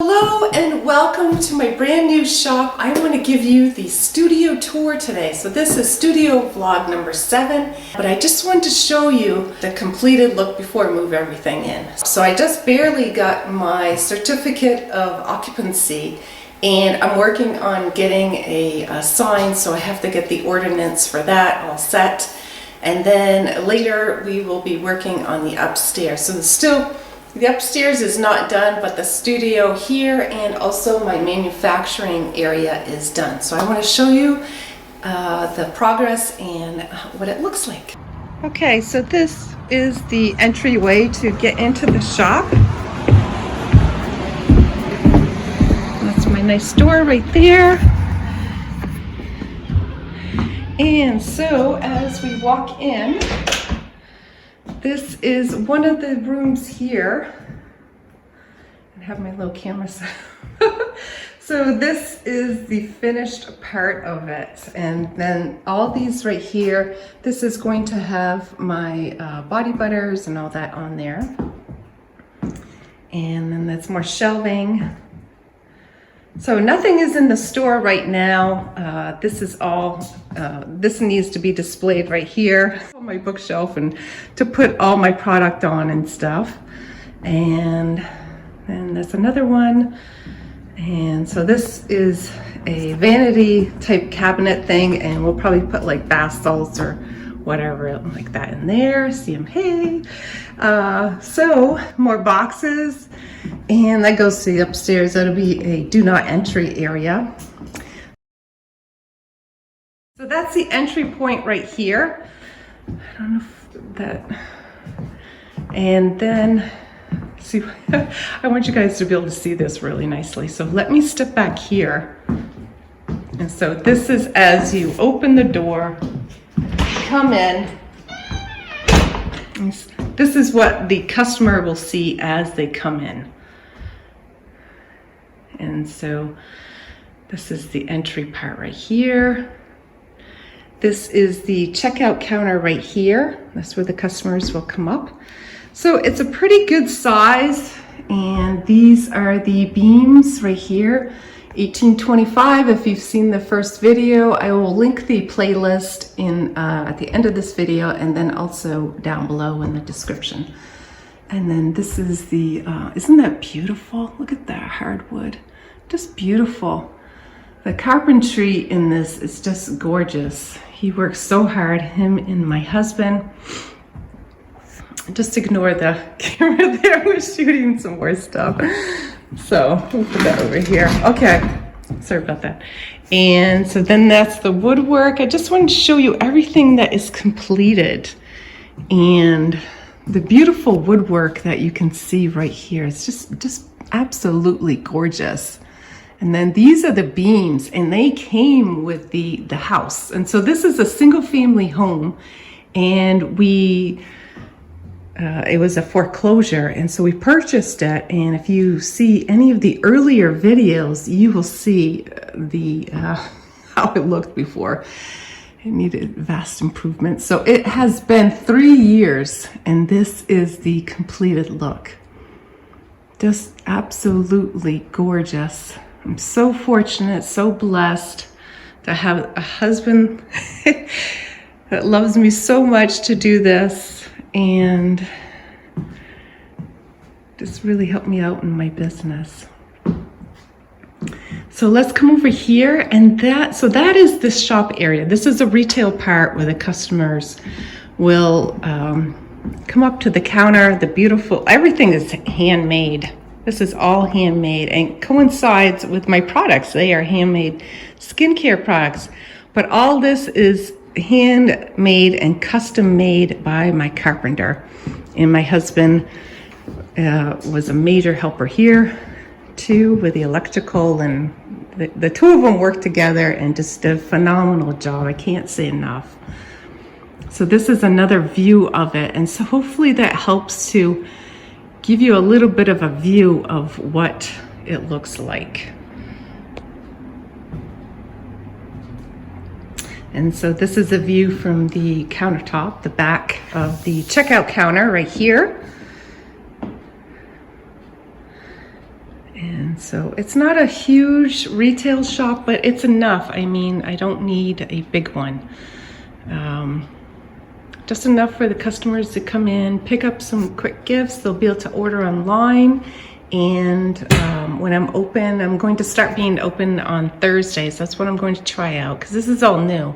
Hello and welcome to my brand new shop. I want to give you the studio tour today. So this is studio vlog number 7, but I just wanted to show you the completed look before I move everything in. So I just barely got my certificate of occupancy and I'm working on getting a sign, so I have to get the ordinance for that all set. And then later we will be working on the upstairs. So the upstairs is not done, but the studio here and also my manufacturing area is done. So I want to show you the progress and what it looks like. Okay, so this is the entryway to get into the shop. That's my nice door right there. And so as we walk in, this is one of the rooms here. I have my little camera set. So this is the finished part of it. And then all these right here, this is going to have my body butters and all that on there. And then that's more shelving. So nothing is in the store right now. This is all, this needs to be displayed right here on my bookshelf and to put all my product on and stuff. And then there's another one. And so this is a vanity type cabinet thing, and we'll probably put like bath salts or whatever like that in there. CMA. So more boxes, and that goes to the upstairs. That'll be a do not entry area. So that's the entry point right here. I don't know if that, and then see, I want you guys to be able to see this really nicely. So let me step back here. And so this is as you open the door, come in. This is what the customer will see as they come in. And so this is the entry part right here. This is the checkout counter right here. That's where the customers will come up. So it's a pretty good size, and these are the beams right here. 1825. If you've seen the first video, I will link the playlist in at the end of this video, and then also down below in the description. And then this is the isn't that beautiful? Look at that hardwood, just beautiful. The carpentry in this is just gorgeous. He works so hard, him and my husband. Just ignore the camera there. We're shooting some more stuff. So we'll put that over here. Okay, sorry about that. And so then that's the woodwork. I just wanted to show you everything that is completed and the beautiful woodwork that you can see right here. It's just absolutely gorgeous. And then these are the beams, and they came with the house. And so this is a single family home, and it was a foreclosure, and so we purchased it. And if you see any of the earlier videos, you will see the how it looked before. It needed vast improvement. So it has been 3 years, and this is the completed look. Just absolutely gorgeous. I'm so fortunate, so blessed to have a husband that loves me so much to do this, and just really helped me out in my business. So let's come over here, and that is the shop area. This is a retail part where the customers will come up to the counter. The beautiful, everything is handmade. This is all handmade and coincides with my products. They are handmade skincare products, but all this is handmade and custom made by my carpenter. And my husband was a major helper here too with the electrical, and the two of them worked together and just did a phenomenal job. I can't say enough. So this is another view of it, and so hopefully that helps to give you a little bit of a view of what it looks like. And so this is a view from the countertop, the back of the checkout counter right here. And So it's not a huge retail shop, but it's enough. I mean, I don't need a big one. Just enough for the customers to come in, pick up some quick gifts. They'll be able to order online. And when I'm open, I'm going to start being open on Thursdays. That's what I'm going to try out, because this is all new.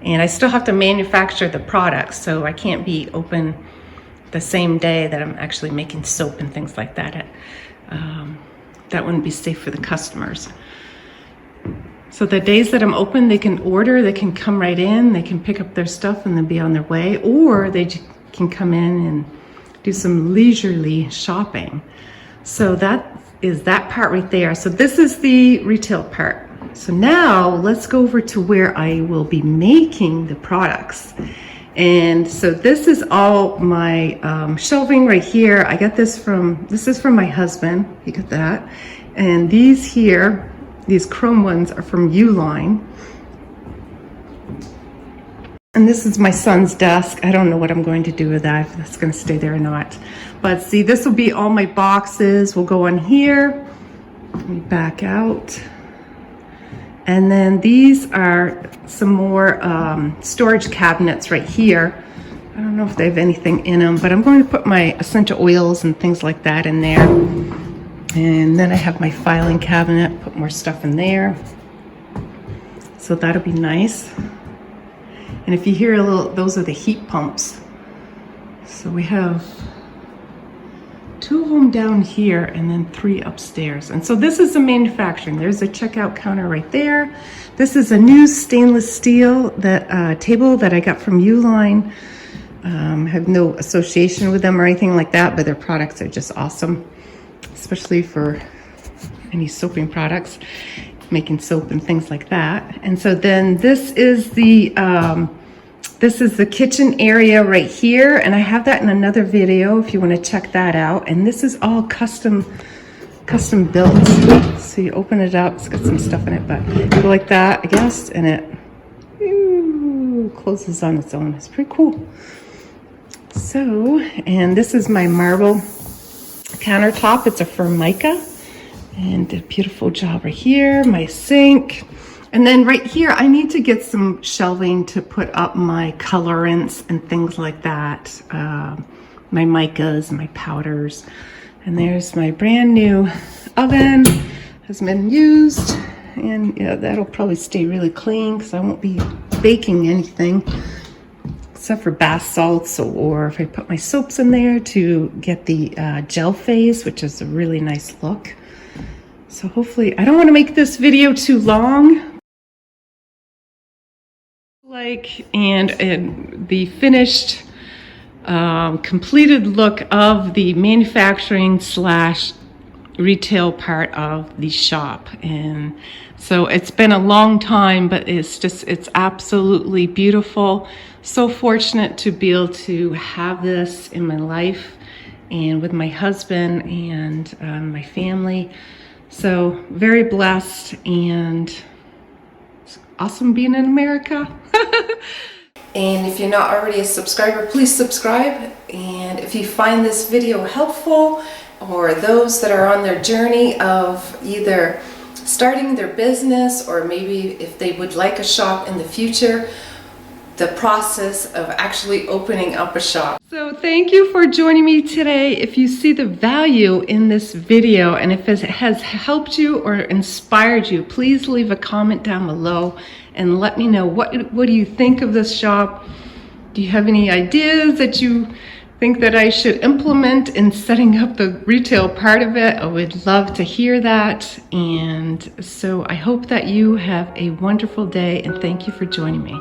And I still have to manufacture the products, so I can't be open the same day that I'm actually making soap and things like that. That wouldn't be safe for the customers. So the days that I'm open, they can order, they can come right in, they can pick up their stuff and then be on their way, or they can come in and do some leisurely shopping. So that is that part right there. So this is the retail part. So now let's go over to where I will be making the products. And so this is all my shelving right here. I got this is from my husband. He got that. And these here, these chrome ones are from Uline. And this is my son's desk. I don't know what I'm going to do with that, if that's going to stay there or not. But see, this will be all my boxes. We'll go on here. Let me back out. And then these are some more storage cabinets right here. I don't know if they have anything in them, but I'm going to put my essential oils and things like that in there. And then I have my filing cabinet, put more stuff in there. So that'll be nice. And if you hear a little, those are the heat pumps. So we have 2 of them down here and then 3 upstairs. And so this is the manufacturing. There's a checkout counter right there. This is a new stainless steel table that I got from Uline. Have no association with them or anything like that, but their products are just awesome, especially for any soaping products, making soap and things like that. And so then this is the kitchen area right here, and I have that in another video if you want to check that out. And this is all custom built. So you open it up, it's got some stuff in it, but you go like that, I guess, and it closes on its own. It's pretty cool. So, and this is my marble countertop. It's a Formica, and a beautiful job right here. My sink. And then right here, I need to get some shelving to put up my colorants and things like that. My micas, my powders. And there's my brand new oven, has been used. And yeah, that'll probably stay really clean because I won't be baking anything except for bath salts, or if I put my soaps in there to get the gel phase, which is a really nice look. So hopefully, I don't want to make this video too long. And the finished, completed look of the manufacturing / retail part of the shop. And so it's been a long time, but it's absolutely beautiful. So fortunate to be able to have this in my life and with my husband and my family. So very blessed, and it's awesome being in America. And if you're not already a subscriber, please subscribe. And if you find this video helpful, or those that are on their journey of either starting their business, or maybe if they would like a shop in the future, the process of actually opening up a shop. So thank you for joining me today. If you see the value in this video, and if it has helped you or inspired you, please leave a comment down below and let me know what do you think of this shop. Do you have any ideas that you think that I should implement in setting up the retail part of it? I would love to hear that. And so I hope that you have a wonderful day, and thank you for joining me.